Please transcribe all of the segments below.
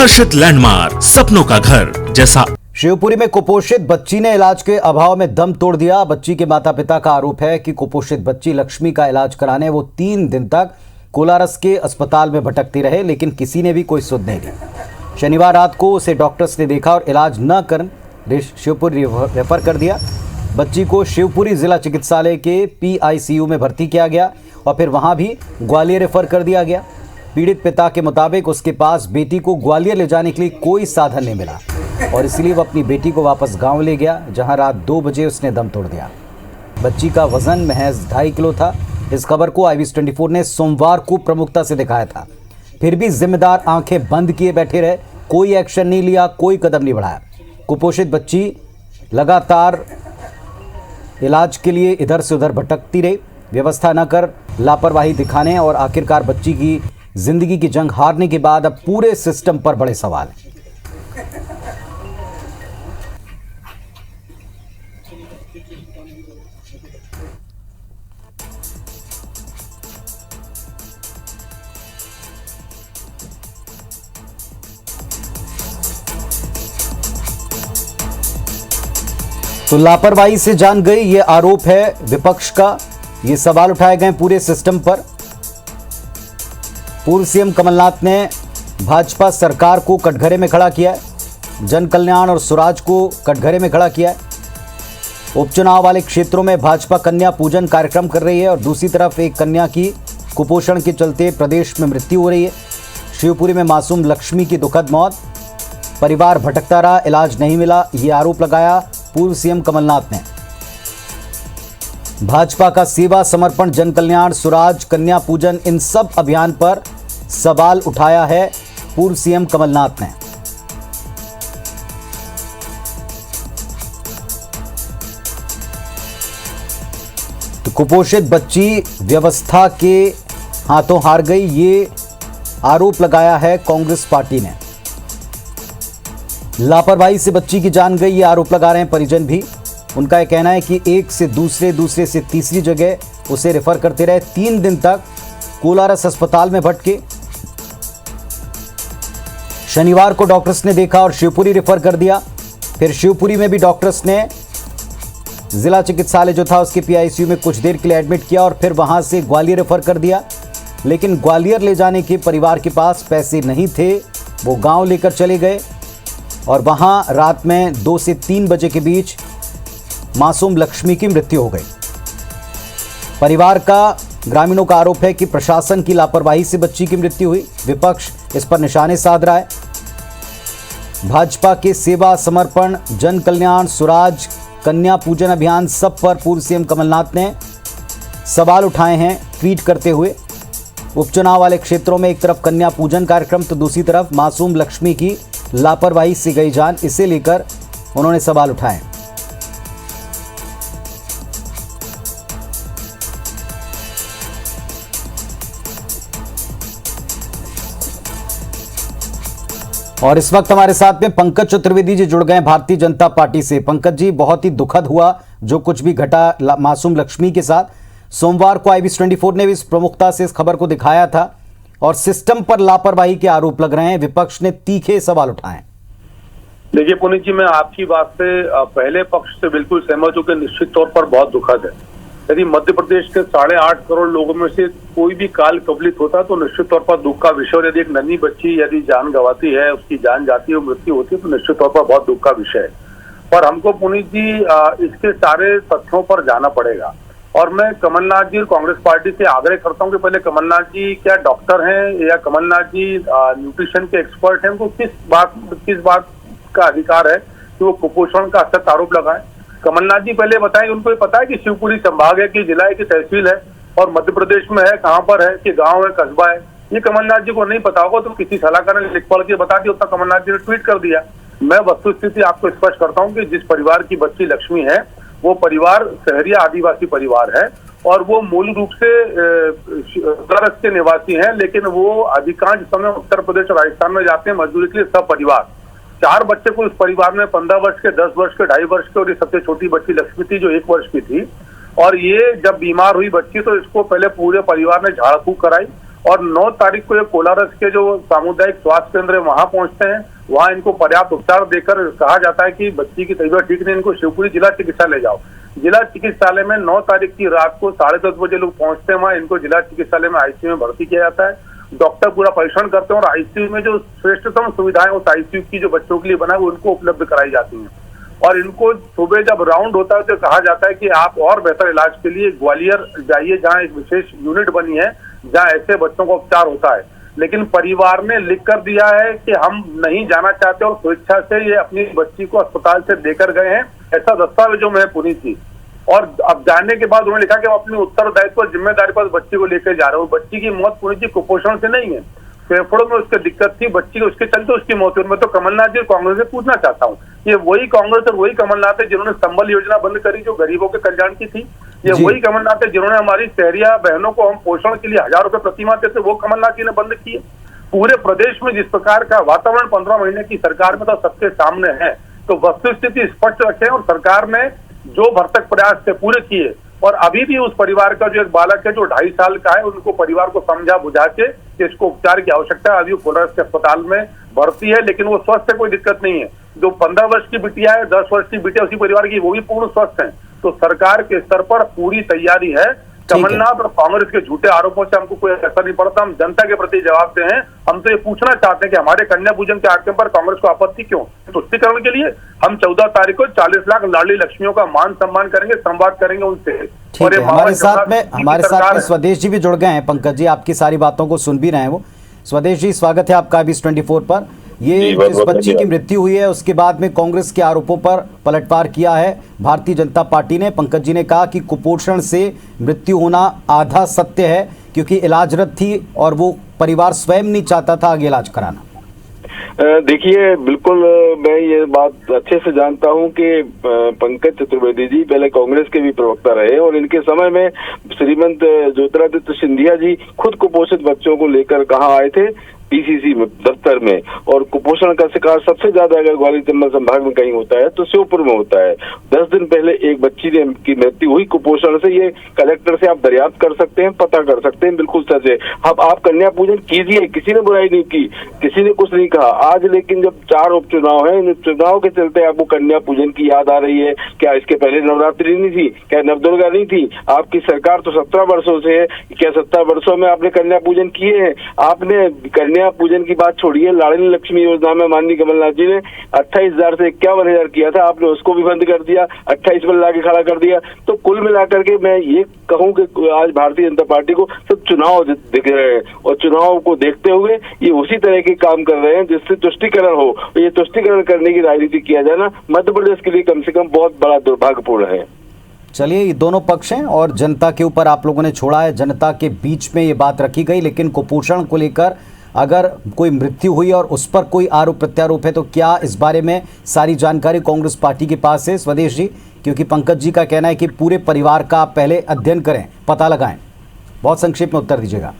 हर्षित landmark, सपनों का घर जैसा। शिवपुरी में कुपोषित बच्ची ने इलाज के अभाव में दम तोड़ दिया। बच्ची के माता पिता का आरोप है कि कुपोषित बच्ची लक्ष्मी का इलाज कराने वो 3 दिन तक कोलारस के अस्पताल में भटकती रहे, लेकिन किसी ने भी कोई सुध नहीं ली। शनिवार रात को उसे डॉक्टर्स ने देखा और इलाज न कर शिवपुरी रेफर कर दिया। बच्ची को शिवपुरी जिला चिकित्सालय के PICU में भर्ती किया गया और फिर वहां भी ग्वालियर रेफर कर दिया गया। पीड़ित पिता के मुताबिक उसके पास बेटी को ग्वालियर ले जाने के लिए कोई साधन नहीं मिला और इसलिए वो अपनी बेटी को वापस गांव ले गया, जहां रात 2 बजे उसने दम तोड़ दिया। बच्ची का वजन महज 2.5 किलो था। इस खबर को IVS24 ने सोमवार को प्रमुखता से दिखाया था। फिर भी जिम्मेदार आंखें बंद किए बैठे रहे, कोई एक्शन नहीं लिया, कोई कदम नहीं बढ़ाया। कुपोषित बच्ची लगातार इलाज के लिए इधर से उधर भटकती रही, व्यवस्था न कर लापरवाही दिखाने और आखिरकार बच्ची की जिंदगी की जंग हारने के बाद अब पूरे सिस्टम पर बड़े सवाल हैं। तो लापरवाही से जान गई, ये आरोप है विपक्ष का। ये सवाल उठाए गए पूरे सिस्टम पर। पूर्व CM कमलनाथ ने भाजपा सरकार को कटघरे में खड़ा किया है, जन कल्याण और स्वराज को कटघरे में खड़ा किया है। उपचुनाव वाले क्षेत्रों में भाजपा कन्या पूजन कार्यक्रम कर रही है और दूसरी तरफ एक कन्या की कुपोषण के चलते प्रदेश में मृत्यु हो रही है। शिवपुरी में मासूम लक्ष्मी की दुखद मौत, परिवार भटकता रहा, इलाज नहीं मिला, ये आरोप लगाया पूर्व CM कमलनाथ ने। भाजपा का सेवा समर्पण, जन कल्याण, स्वराज, कन्या पूजन, इन सब अभियान पर सवाल उठाया है पूर्व CM कमलनाथ ने। तो कुपोषित बच्ची व्यवस्था के हाथों हार गई, ये आरोप लगाया है कांग्रेस पार्टी ने। लापरवाही से बच्ची की जान गई, ये आरोप लगा रहे हैं परिजन भी। उनका यह कहना है कि एक से दूसरे से तीसरी जगह उसे रेफर करते रहे। 3 दिन तक कोलारस अस्पताल में भटके। शनिवार को डॉक्टर्स ने देखा और शिवपुरी रेफर कर दिया। फिर शिवपुरी में भी डॉक्टर्स ने जिला चिकित्सालय जो था उसके PICU में कुछ देर के लिए एडमिट किया और फिर वहां से ग्वालियर रेफर कर दिया। लेकिन ग्वालियर ले जाने के परिवार के पास पैसे नहीं थे, वो गांव लेकर चले गए और वहां रात में 2 से 3 बजे के बीच मासूम लक्ष्मी की मृत्यु हो गई। परिवार का, ग्रामीणों का आरोप है कि प्रशासन की लापरवाही से बच्ची की मृत्यु हुई। विपक्ष इस पर निशाने साध रहा है। भाजपा के सेवा समर्पण, जन कल्याण, स्वराज, कन्या पूजन अभियान, सब पर पूर्व CM कमलनाथ ने सवाल उठाए हैं ट्वीट करते हुए। उपचुनाव वाले क्षेत्रों में एक तरफ कन्या पूजन कार्यक्रम तो दूसरी तरफ मासूम लक्ष्मी की लापरवाही से गई जान, इसे लेकर उन्होंने सवाल उठाए। और इस वक्त हमारे साथ में पंकज चतुर्वेदी जी जुड़ गए भारतीय जनता पार्टी से। पंकज जी, बहुत ही दुखद हुआ जो कुछ भी घटा मासूम लक्ष्मी के साथ। सोमवार को IVS24 ने भी इस प्रमुखता से इस खबर को दिखाया था और सिस्टम पर लापरवाही के आरोप लग रहे हैं। विपक्ष ने तीखे सवाल उठाए। देखिए पुनीत जी, मैं आपकी बात से पहले पक्ष से बिल्कुल सहमत हूं कि निश्चित तौर पर बहुत दुखद है। यदि मध्य प्रदेश के 8.5 करोड़ लोगों में से कोई भी काल कबलित होता तो निश्चित तौर पर दुख का विषय, और यदि एक नन्ही बच्ची यदि जान गंवाती है, उसकी जान जाती है, मृत्यु होती है, तो निश्चित तौर पर बहुत दुख का विषय है। पर हमको पुनीत जी इसके सारे तथ्यों पर जाना पड़ेगा और मैं कमलनाथ जी और कांग्रेस पार्टी से आग्रह करता हूं कि पहले कमलनाथ जी क्या डॉक्टर हैं या कमलनाथ जी न्यूट्रिशन के एक्सपर्ट हैं? उनको किस बात का अधिकार है कि वो कुपोषण का सख्त आरोप लगाए? कमलनाथ जी पहले बताएं, उनको ये पता है कि शिवपुरी संभाग है, कि जिला है, कि तहसील है और मध्य प्रदेश में है, कहाँ पर है, कि गांव है, कस्बा है? ये कमलनाथ जी को नहीं पता होगा तो किसी सलाहकार ने लिख पढ़ के बता दिया, उतना कमलनाथ जी ने ट्वीट कर दिया। मैं वस्तुस्थिति आपको स्पष्ट करता हूँ कि जिस परिवार की बच्ची लक्ष्मी है वो परिवार शहरी आदिवासी परिवार है और वो मूल रूप से कोलारस के निवासी हैं, लेकिन वो अधिकांश समय उत्तर प्रदेश और राजस्थान में जाते हैं मजदूरी के लिए। सब परिवार 4 बच्चे को इस परिवार में 15 वर्ष के, 10 वर्ष के, 2.5 वर्ष के और ये सबसे छोटी बच्ची लक्ष्मी थी जो 1 वर्ष की थी। और ये जब बीमार हुई बच्ची तो इसको पहले पूरे परिवार ने झाड़ फूक कराई और 9 तारीख को ये कोलारस के जो सामुदायिक स्वास्थ्य केंद्र है वहां पहुंचते हैं। वहां इनको पर्याप्त उपचार देकर कहा जाता है कि बच्ची की तबीयत ठीक नहीं, इनको शिवपुरी जिला चिकित्सालय ले जाओ। जिला चिकित्सालय में 9 तारीख की रात को 10:30 बजे लोग पहुंचते हैं। वहां इनको जिला चिकित्सालय में आईसीयू में भर्ती किया जाता है। डॉक्टर पूरा परीक्षण करते हैं और आईसीयू में जो श्रेष्ठतम सुविधाएं उस आईसीयू की जो बच्चों के लिए बना है उनको उपलब्ध कराई जाती हैं। और इनको सुबह जब राउंड होता है तो कहा जाता है कि आप और बेहतर इलाज के लिए ग्वालियर जाइए, जहाँ एक विशेष यूनिट बनी है जहाँ ऐसे बच्चों का उपचार होता है। लेकिन परिवार ने लिख कर दिया है कि हम नहीं जाना चाहते और स्वेच्छा से ये अपनी बच्ची को अस्पताल से देकर गए हैं, ऐसा दस्तावेजों में पुनीत जी। और अब जाने के बाद उन्होंने लिखा कि हम अपनी उत्तरदायित्व और जिम्मेदारी पर बच्ची को लेकर जा रहे हो। बच्ची की मौत पुनीत जी कुपोषण से नहीं है, फेफड़ों में उसकी दिक्कत थी बच्ची को, उसके चलते उसकी मौत हुई। मैं तो कमलनाथ जी कांग्रेस से पूछना चाहता हूँ, ये वही कांग्रेस और वही कमलनाथ है जिन्होंने संबल योजना बंद करी जो गरीबों के कल्याण की थी। ये वही कमलनाथ है जिन्होंने हमारी शहरिया बहनों को हम पोषण के लिए 1000 रुपए प्रति माह देते, वो कमलनाथ जी ने बंद किए। पूरे प्रदेश में जिस प्रकार का वातावरण 15 महीने की सरकार में तो सबके सामने है, तो वस्तुस्थिति स्पष्ट रखे और सरकार ने जो भरसक प्रयास थे पूरे किए। और अभी भी उस परिवार का जो एक बालक है जो 2.5 साल का है, उनको परिवार को समझा बुझा के कि इसको उपचार की आवश्यकता है, अभी कोलारस के अस्पताल में भर्ती है, लेकिन वो स्वस्थ है, कोई दिक्कत नहीं है। जो 15 वर्ष की बिटिया है, 10 वर्ष की बिटिया उसी परिवार की, वो भी पूर्ण स्वस्थ है। तो सरकार के स्तर पर पूरी तैयारी है। कमलनाथ और कांग्रेस के झूठे आरोपों से हमको कोई असर नहीं पड़ता। हम जनता के प्रति जवाबदेह हैं। हम तो ये पूछना चाहते हैं कि हमारे कन्या पूजन के आयोजन पर कांग्रेस को आपत्ति क्यों? तुष्टिकरण के लिए हम 14 तारीख को 40 लाख लाडली लक्ष्मियों का मान सम्मान करेंगे, संवाद करेंगे उनसे। ठीक है, हमारे साथ में स्वदेश जी भी जुड़ गए हैं। पंकज जी आपकी सारी बातों को सुन भी रहे हैं वो। स्वदेश जी स्वागत है आपका अभी 24 पर। ये जिस बच्ची की मृत्यु हुई है उसके बाद में कांग्रेस के आरोपों पर पलटवार किया है भारतीय जनता पार्टी ने। पंकज जी ने कहा कि कुपोषण से मृत्यु होना आधा सत्य है क्योंकि इलाजरत थी और वो परिवार स्वयं नहीं चाहता था आगे इलाज कराना। देखिए, बिल्कुल मैं ये बात अच्छे से जानता हूं कि पंकज चतुर्वेदी जी पहले कांग्रेस के भी प्रवक्ता रहे और इनके समय में श्रीमंत ज्योतिरादित्य सिंधिया जी खुद कुपोषित बच्चों को लेकर कहाँ आए थे, पीसीसी में दफ्तर में। और कुपोषण का शिकार सबसे ज्यादा अगर ग्वालियर चंबल संभाग में कहीं होता है तो श्योपुर में होता है। 10 दिन पहले एक बच्ची की मृत्यु हुई कुपोषण से। ये कलेक्टर से आप दरियाफ्त कर सकते हैं, पता कर सकते हैं, बिल्कुल सच है। अब आप कन्या पूजन कीजिए, किसी ने बुराई नहीं की, किसी ने कुछ नहीं कहा। आज लेकिन जब 4 उपचुनाव है, इन उपचुनाव के चलते आपको कन्या पूजन की याद आ रही है। क्या इसके पहले नवरात्रि नहीं थी? क्या नवदुर्गा नहीं थी? आपकी सरकार तो 17 वर्षों से है। क्या 17 वर्षों में आपने कन्या पूजन किए हैं? आपने कन्या पूजन की बात छोड़िए, लाडली लक्ष्मी योजना में माननीय कमलनाथ जी ने 28,000 से 51,000 किया था, आपने उसको भी बंद कर दिया, 28 पर लाके खड़ा कर दिया। तो कुल मिलाकर के मैं ये कहूं कि आज भारतीय जनता पार्टी को सब चुनाव दिख रहे हैं और चुनाव को देखते हुए ये उसी तरह के काम कर रहे हैं जिससे तुष्टिकरण हो। ये तुष्टिकरण करने की राजनीति किया जाना मध्य प्रदेश के लिए कम से कम बहुत बड़ा दुर्भाग्यपूर्ण है। चलिए, ये दोनों पक्ष हैं और जनता के ऊपर आप लोगों ने छोड़ा है, जनता के बीच में ये बात रखी गई। लेकिन कुपोषण को लेकर अगर कोई मृत्यु हुई और उस पर कोई आरोप प्रत्यारोप है तो क्या इस बारे में सारी जानकारी कांग्रेस पार्टी के पास है स्वदेश जी? क्योंकि पंकज जी का कहना है कि पूरे परिवार का आप पहले अध्ययन करें, पता लगाएं। बहुत संक्षेप में उत्तर दीजिएगा।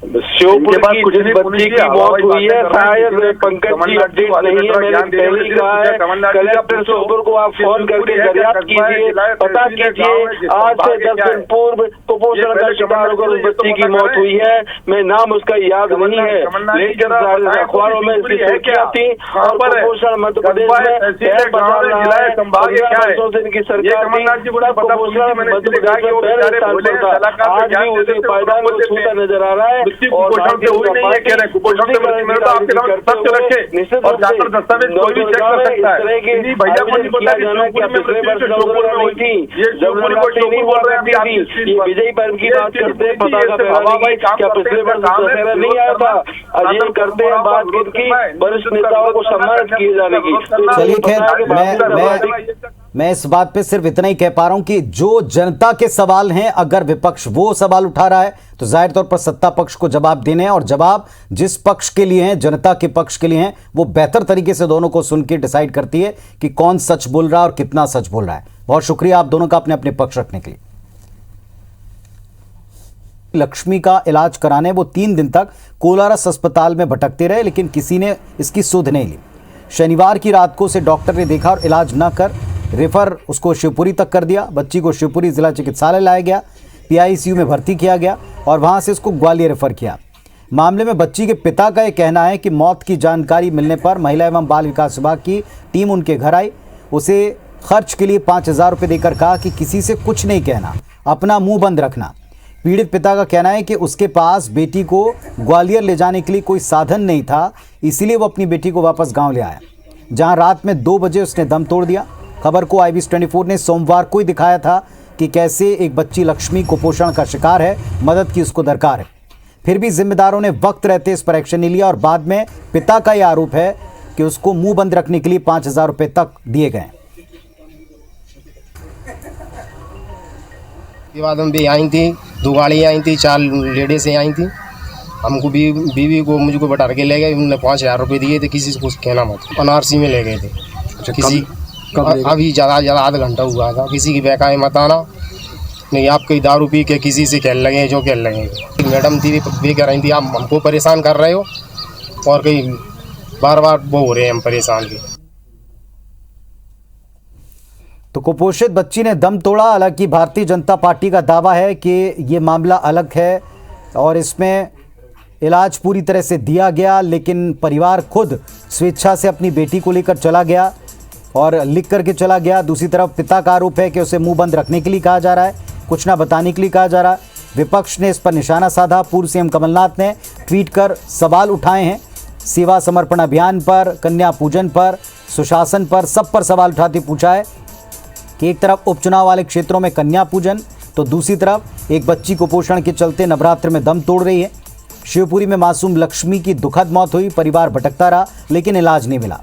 श्योपुर की जिस बच्ची की मौत हुई है, शायद पंकज जी अपडेट नहीं है, मैंने पहले ही कहा है, कलेक्टर श्योपुर को आप फोन करके दरियाफ्त कीजिए, पता कीजिए। आज से 10 दिन पूर्व कुपोषण का शिकार होकर उस बच्ची की मौत हुई है। मैं नाम उसका याद नहीं है, लेकिन अखबारों में इसकी सुर्खियां थी। और कुपोषण मध्य प्रदेश में पैर बचा रहा है, 15 वर्षों से इनकी सरकार थी, कुपोषण मध्य प्रदेश में पहले स्थान पर था। आज भी उसी पायदान को छूता नजर आ रहा है। कुपोषण से हुई नहीं है, कह रहे हैं कुपोषण से मृत्यु आपके नाम सत्य रखे और जाकर दस्तावेज कोई भी चेक कर सकता है। भैया को नहीं पता कि श्योपुर में हुई थी, ये श्योपुर को नहीं बोल रहे हैं। आप विजयी पर्व की बात करते हैं, पताका फहराने की, क्या पिछले वर्ष दशहरा नहीं आया था? अजय करते हैं बात की वरिष्ठ नेताओं को सम्मानित किए जाने की। चलिए खैर, मैं इस बात पे सिर्फ इतना ही कह पा रहा हूं कि जो जनता के सवाल हैं, अगर विपक्ष वो सवाल उठा रहा है तो जाहिर तौर पर सत्ता पक्ष को जवाब देने हैं और जवाब जिस पक्ष के लिए हैं, जनता के पक्ष के लिए हैं, वो बेहतर तरीके से दोनों को सुन के डिसाइड करती है कि कौन सच बोल रहा है और कितना सच बोल रहा है। बहुत शुक्रिया आप दोनों का अपने अपने पक्ष रखने के लिए। लक्ष्मी का इलाज कराने वो 3 दिन तक कोलारस अस्पताल में भटकते रहे, लेकिन किसी ने इसकी सुध नहीं ली। शनिवार की रात को उसे डॉक्टर ने देखा और इलाज न कर रेफर उसको शिवपुरी तक कर दिया। बच्ची को शिवपुरी जिला चिकित्सालय लाया गया। पीआईसीयू में भर्ती किया गया और वहां से उसको ग्वालियर रेफर किया। मामले में बच्ची के पिता का यह कहना है कि मौत की जानकारी मिलने पर महिला एवं बाल विकास विभाग की टीम उनके घर आई, उसे खर्च के लिए 5,000 रुपये देकर कहा कि किसी से कुछ नहीं कहना, अपना मुंह बंद रखना। पीड़ित पिता का कहना है कि उसके पास बेटी को ग्वालियर ले जाने के लिए कोई साधन नहीं था, इसीलिए वो अपनी बेटी को वापस गांव ले आया, जहां रात में 2 बजे उसने दम तोड़ दिया। खबर को IBS24 ने सोमवार को ही दिखाया था कि कैसे एक बच्ची लक्ष्मी कुपोषण का शिकार है, मदद की उसको दरकार है। फिर भी जिम्मेदारों ने वक्त रहते इस पर एक्शन नहीं लिया और बाद में पिता का यह आरोप है कि उसको मुंह बंद रखने के लिए 5,000 रुपये तक दिए गए। के बाद हम भी आई थी, 2 गाड़ी आई थी, 4 लेडीज आई थी। हमको भी बीवी को मुझको बैठा के ले गए, उन्होंने 5,000 रुपये दिए थे, किसी से कुछ कहना मत। NRC में ले गए थे। किसी अभी ज़्यादा आधा घंटा हुआ था, किसी की बहकाए मत आना, नहीं आप कहीं दारू पी के किसी से खेल लगे जो खेल लगे। मैडम थी वे कह रही थी आप हमको परेशान कर रहे हो और कहीं बार बार वो हो रहे हैं हम परेशान भी। तो कुपोषित बच्ची ने दम तोड़ा। हालांकि भारतीय जनता पार्टी का दावा है कि ये मामला अलग है और इसमें इलाज पूरी तरह से दिया गया, लेकिन परिवार खुद स्वेच्छा से अपनी बेटी को लेकर चला गया और लिख करके चला गया। दूसरी तरफ पिता का आरोप है कि उसे मुंह बंद रखने के लिए कहा जा रहा है, कुछ ना बताने के लिए कहा जा रहा है। विपक्ष ने इस पर निशाना साधा। पूर्व सीएम कमलनाथ ने ट्वीट कर सवाल उठाए हैं, सेवा समर्पण अभियान पर, कन्या पूजन पर, सुशासन पर, सब पर सवाल उठाते पूछा है कि एक तरफ उपचुनाव वाले क्षेत्रों में कन्या पूजन, तो दूसरी तरफ एक बच्ची कुपोषण के चलते नवरात्र में दम तोड़ रही है। शिवपुरी में मासूम लक्ष्मी की दुखद मौत हुई, परिवार भटकता रहा लेकिन इलाज नहीं मिला।